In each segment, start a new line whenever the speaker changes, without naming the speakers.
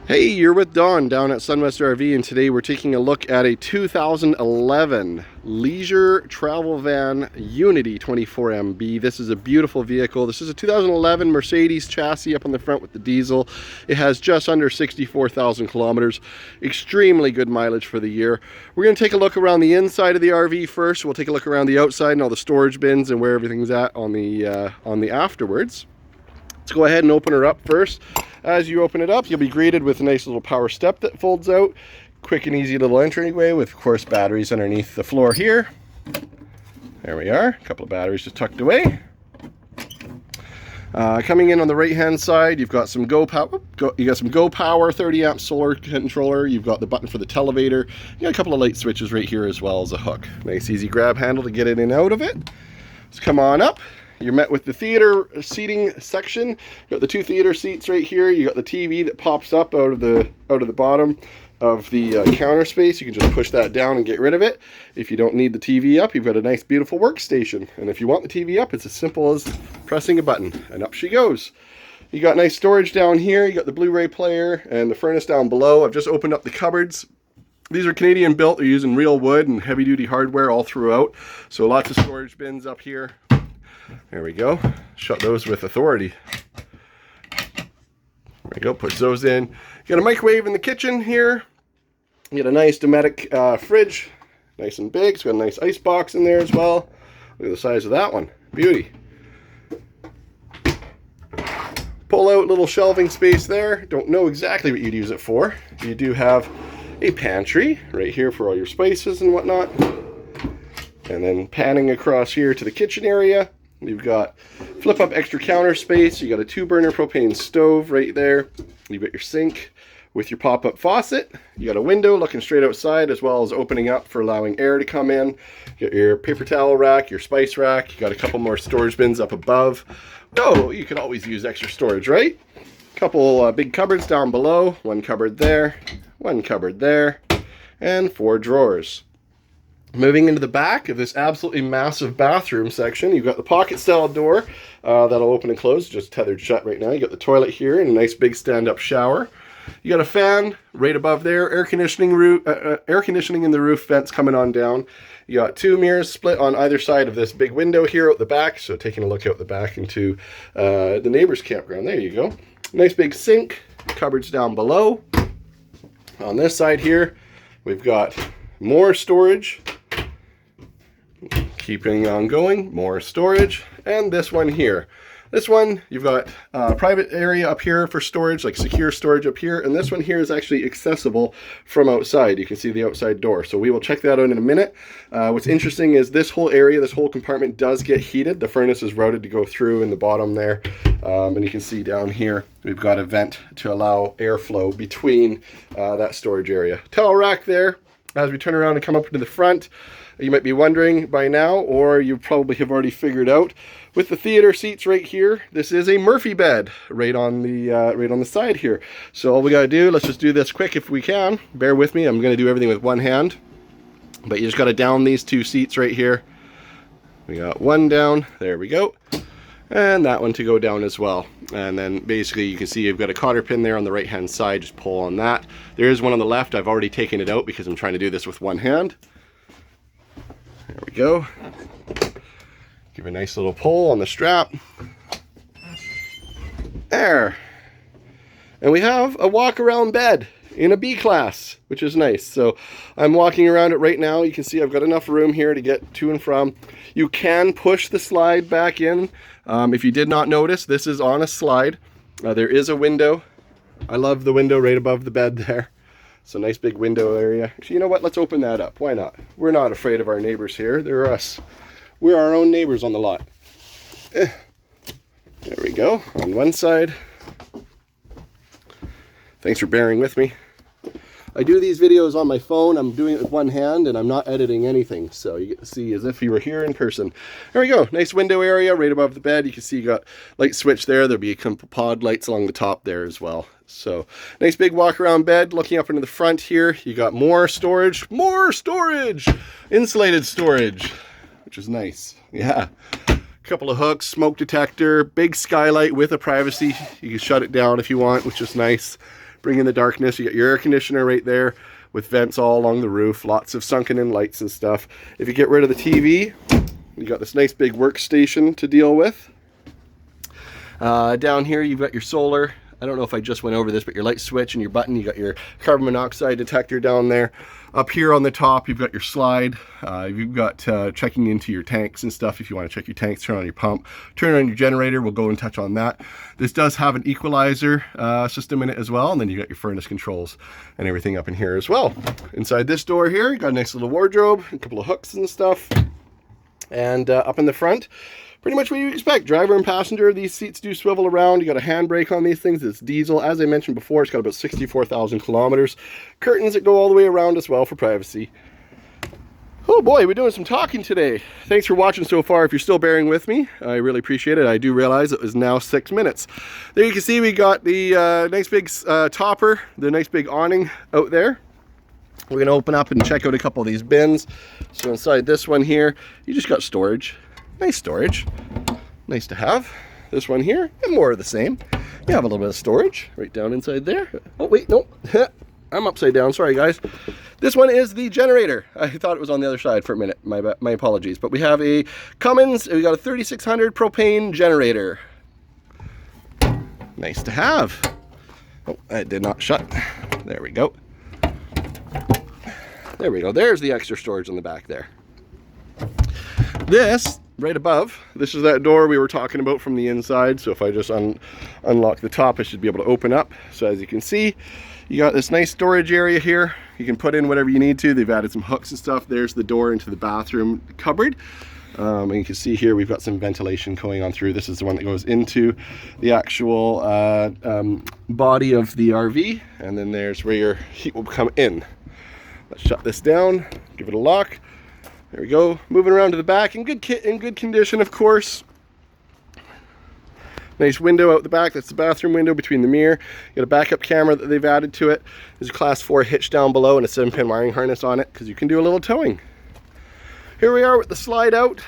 Hey, you're with Don down at Sunwest RV, and today we're taking a look at a 2011 Leisure Travel Van Unity 24MB. This is a beautiful vehicle. This is a 2011 Mercedes chassis up on the front with the diesel. It has just under 64,000 kilometers. Extremely good mileage for the year. We're going to take a look around the inside of the RV first. We'll take a look around the outside and all the storage bins and where everything's at on the afterwards. Let's go ahead and open her up first. As you open it up, you'll be greeted with a nice little power step that folds out. Quick and easy little entryway with, of course, batteries underneath the floor here. There we are. A couple of batteries just tucked away. Coming in on the right-hand side, you've got some Go Power 30 amp solar controller. You've got the button for the televator. You got a couple of light switches right here as well as a hook. Nice easy grab handle to get in and out of it. Let's come on up. You're met with the theater seating section. You got the two theater seats right here. You got the TV that pops up out of the bottom of the counter space. You can just push that down and get rid of it. If you don't need the TV up, you've got a nice beautiful workstation. And if you want the TV up, it's as simple as pressing a button and up she goes. You got nice storage down here. You got the Blu-ray player and the furnace down below. I've just opened up the cupboards. These are Canadian built. They're using real wood and heavy duty hardware all throughout. So lots of storage bins up here. There we go. Shut those with authority. There we go. Push those in. You got a microwave in the kitchen here. You got a nice Dometic fridge. Nice and big. It's got a nice ice box in there as well. Look at the size of that one. Beauty. Pull out little shelving space there. Don't know exactly what you'd use it for. You do have a pantry right here for all your spices and whatnot. And then panning across here to the kitchen area. You've got flip up extra counter space. You got a 2-burner propane stove right there. You've got your sink with your pop-up faucet. You got a window looking straight outside as well as opening up for allowing air to come in. You got your paper towel rack, your spice rack. You got a couple more storage bins up above. Oh, you could always use extra storage, right? Couple big cupboards down below. One cupboard there, one cupboard there, and 4 drawers. Moving into the back of this absolutely massive bathroom section, you've got the pocket style door that'll open and close, just tethered shut right now. You got the toilet here and a nice big stand-up shower. You got a fan right above there, air conditioning in the roof vents coming on down. You got 2 mirrors split on either side of this big window here out the back, so taking a look out the back into the neighbor's campground. There you go. Nice big sink, cupboards down below. On this side here, we've got more storage. Keeping on going, more storage, and this one here. This one, you've got a private area up here for storage, like secure storage up here, and this one here is actually accessible from outside. You can see the outside door, so we will check that out in a minute. What's interesting is this whole area, this whole compartment does get heated. The furnace is routed to go through in the bottom there, and you can see down here, we've got a vent to allow airflow between that storage area. Towel rack there. As we turn around and come up to the front, you might be wondering by now, or you probably have already figured out, with the theater seats right here, this is a Murphy bed right on the side here. So all we gotta do, let's just do this quick if we can. Bear with me, I'm gonna do everything with one hand. But you just gotta down these 2 seats right here. We got one down, there we go. And that one to go down as well. And then basically you can see you've got a cotter pin there on the right hand side, just pull on that. There is one on the left, I've already taken it out because I'm trying to do this with one hand. There we go. Give a nice little pull on the strap. There. And we have a walk around bed in a B class, which is nice. So I'm walking around it right now. You can see I've got enough room here to get to and from. You can push the slide back in. If you did not notice, this is on a slide. There is a window. I love the window right above the bed there. So nice big window area. Actually, you know what? Let's open that up. Why not? We're not afraid of our neighbors here. They're us. We're our own neighbors on the lot. There we go. On one side. Thanks for bearing with me. I do these videos on my phone. I'm doing it with one hand and I'm not editing anything. So you get to see as if you were here in person. There we go. Nice window area right above the bed. You can see you got light switch there. There'll be a couple pod lights along the top there as well. So nice big walk around bed. Looking up into the front here, you got more storage, insulated storage, which is nice. Yeah. Couple of hooks, smoke detector, big skylight with a privacy. You can shut it down if you want, which is nice. bring in the darkness. You got your air conditioner right there with vents all along the roof, lots of sunken in lights and stuff. If you get rid of the TV, you got this nice big workstation to deal with. Down here you've got your solar. I don't know if I just went over this, but your light switch and your button, you got your carbon monoxide detector down there. Up here on the top, you've got your slide. You've got checking into your tanks and stuff. If you want to check your tanks, turn on your pump, turn on your generator. We'll go and touch on that. This does have an equalizer system in it as well. And then you got your furnace controls and everything up in here as well. Inside this door here, you got a nice little wardrobe, a couple of hooks and stuff. And up in the front, pretty much what you expect. Driver and passenger, these seats do swivel around. You got a handbrake on these things. It's diesel. As I mentioned before, it's got about 64,000 kilometers. Curtains that go all the way around as well for privacy. Oh boy, we're doing some talking today. Thanks for watching so far. If you're still bearing with me, I really appreciate it. I do realize it was now 6 minutes. There you can see we got the nice big topper, the nice big awning out there. We're going to open up and check out a couple of these bins. So inside this one here, you just got storage. Nice storage, nice to have. This one here, and more of the same. You have a little bit of storage right down inside there. Oh wait, no, I'm upside down, sorry guys. This one is the generator. I thought it was on the other side for a minute, my apologies. But we have a Cummins, we got a 3600 propane generator. Nice to have. Oh, that did not shut. There we go. There we go, there's the extra storage in the back there. This, right above, this is that door we were talking about from the inside. So if I just unlock the top, I should be able to open up. So as you can see, you got this nice storage area here. You can put in whatever you need to. They've added some hooks and stuff. There's the door into the bathroom cupboard. And you can see here we've got some ventilation going on through. This is the one that goes into the actual body of the RV. And then there's where your heat will come in. Let's shut this down, give it a lock. There we go, moving around to the back, in good condition, of course. Nice window out the back, that's the bathroom window between the mirror. You got a backup camera that they've added to it. There's a class 4 hitch down below and a 7-pin wiring harness on it because you can do a little towing. Here we are with the slide out. There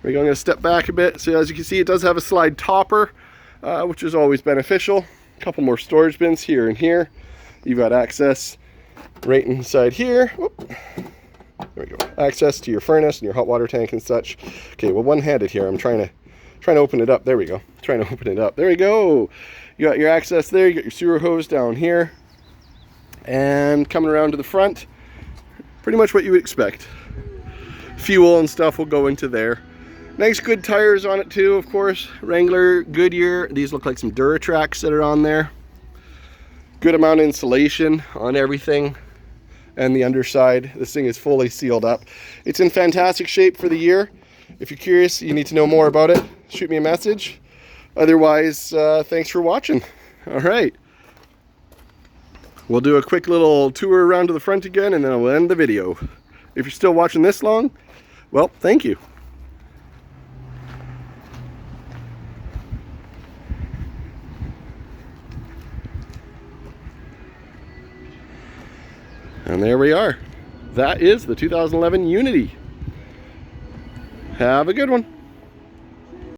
we go, I'm going to step back a bit. So as you can see, it does have a slide topper, which is always beneficial. A couple more storage bins here and here. You've got access right inside here. Whoop. There we go. Access to your furnace and your hot water tank and such. Okay, well, one-handed here. I'm trying to open it up. There we go. Trying to open it up. There we go. You got your access there. You got your sewer hose down here. And coming around to the front, pretty much what you would expect. Fuel and stuff will go into there. Nice good tires on it too, of course. Wrangler, Goodyear. These look like some Duratracs that are on there. Good amount of insulation on everything. And the underside, this thing is fully sealed up. It's in fantastic shape for the year. If you're curious, you need to know more about it, shoot me a message. Otherwise, thanks for watching. All right. We'll do a quick little tour around to the front again, and then I'll end the video. If you're still watching this long, well, thank you. And there we are. That is the 2011 Unity. Have a good one.